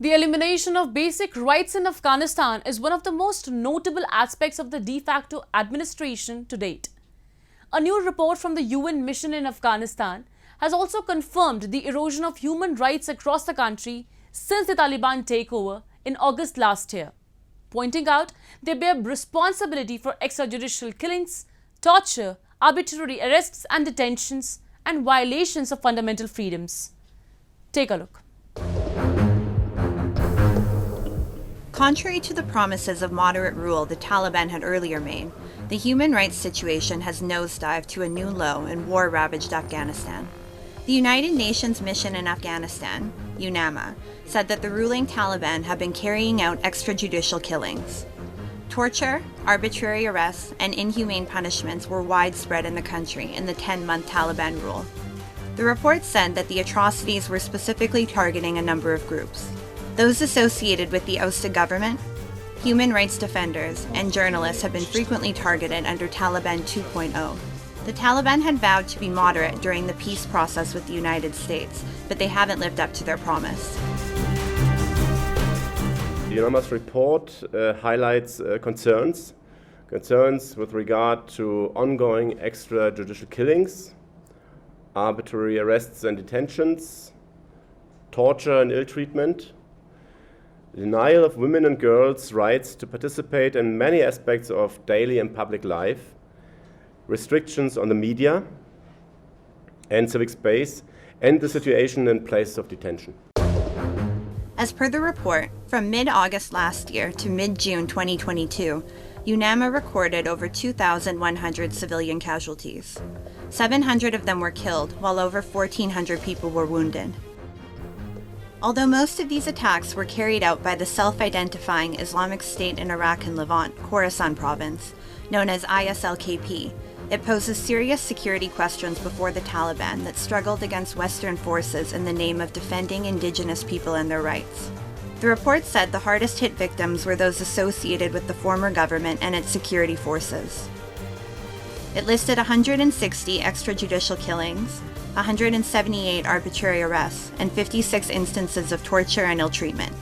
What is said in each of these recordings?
The elimination of basic rights in Afghanistan is one of the most notable aspects of the de facto administration to date. A new report from the UN mission in Afghanistan has also confirmed the erosion of human rights across the country since the Taliban takeover in August last year, pointing out they bear responsibility for extrajudicial killings, torture, arbitrary arrests and detentions, and violations of fundamental freedoms. Take a look. Contrary to the promises of moderate rule the Taliban had earlier made, the human rights situation has nosedived to a new low in war-ravaged Afghanistan. The United Nations mission in Afghanistan, UNAMA, said that the ruling Taliban have been carrying out extrajudicial killings. Torture, arbitrary arrests, and inhumane punishments were widespread in the country in the 10-month Taliban rule. The report said that the atrocities were specifically targeting a number of groups. Those associated with the ousted government, human rights defenders, and journalists have been frequently targeted under Taliban 2.0. The Taliban had vowed to be moderate during the peace process with the United States, but they haven't lived up to their promise. The UNAMA's report highlights concerns with regard to ongoing extrajudicial killings, arbitrary arrests and detentions, torture and ill treatment, denial of women and girls' rights to participate in many aspects of daily and public life, restrictions on the media and civic space, and the situation in places of detention. As per the report, from mid-August last year to mid-June 2022, UNAMA recorded over 2,100 civilian casualties. 700 of them were killed, while over 1,400 people were wounded. Although most of these attacks were carried out by the self-identifying Islamic State in Iraq and Levant, Khorasan province, known as ISLKP, it poses serious security questions before the Taliban that struggled against Western forces in the name of defending indigenous people and their rights. The report said the hardest hit victims were those associated with the former government and its security forces. It listed 160 extrajudicial killings, 178 arbitrary arrests, and 56 instances of torture and ill treatment.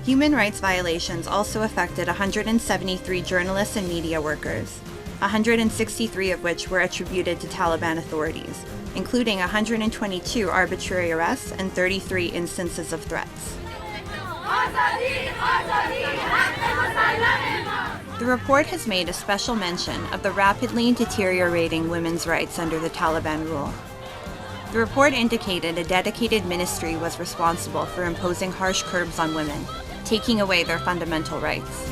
Human rights violations also affected 173 journalists and media workers, 163 of which were attributed to Taliban authorities, including 122 arbitrary arrests and 33 instances of threats. The report has made a special mention of the rapidly deteriorating women's rights under the Taliban rule. The report indicated a dedicated ministry was responsible for imposing harsh curbs on women, taking away their fundamental rights.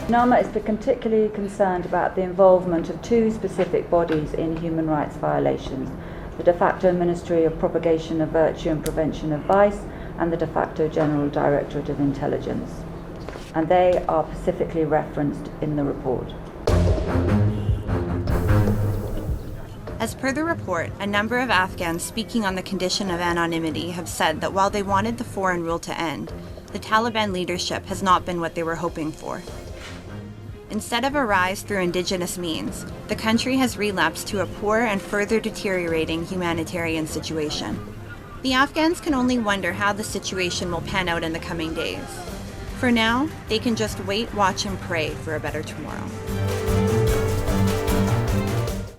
UNAMA is particularly concerned about the involvement of two specific bodies in human rights violations, the de facto Ministry of Propagation of Virtue and Prevention of Vice and the de facto General Directorate of Intelligence, and they are specifically referenced in the report. As per the report, a number of Afghans speaking on the condition of anonymity have said that while they wanted the foreign rule to end, the Taliban leadership has not been what they were hoping for. Instead of a rise through indigenous means, the country has relapsed to a poor and further deteriorating humanitarian situation. The Afghans can only wonder how the situation will pan out in the coming days. For now, they can just wait, watch, and pray for a better tomorrow.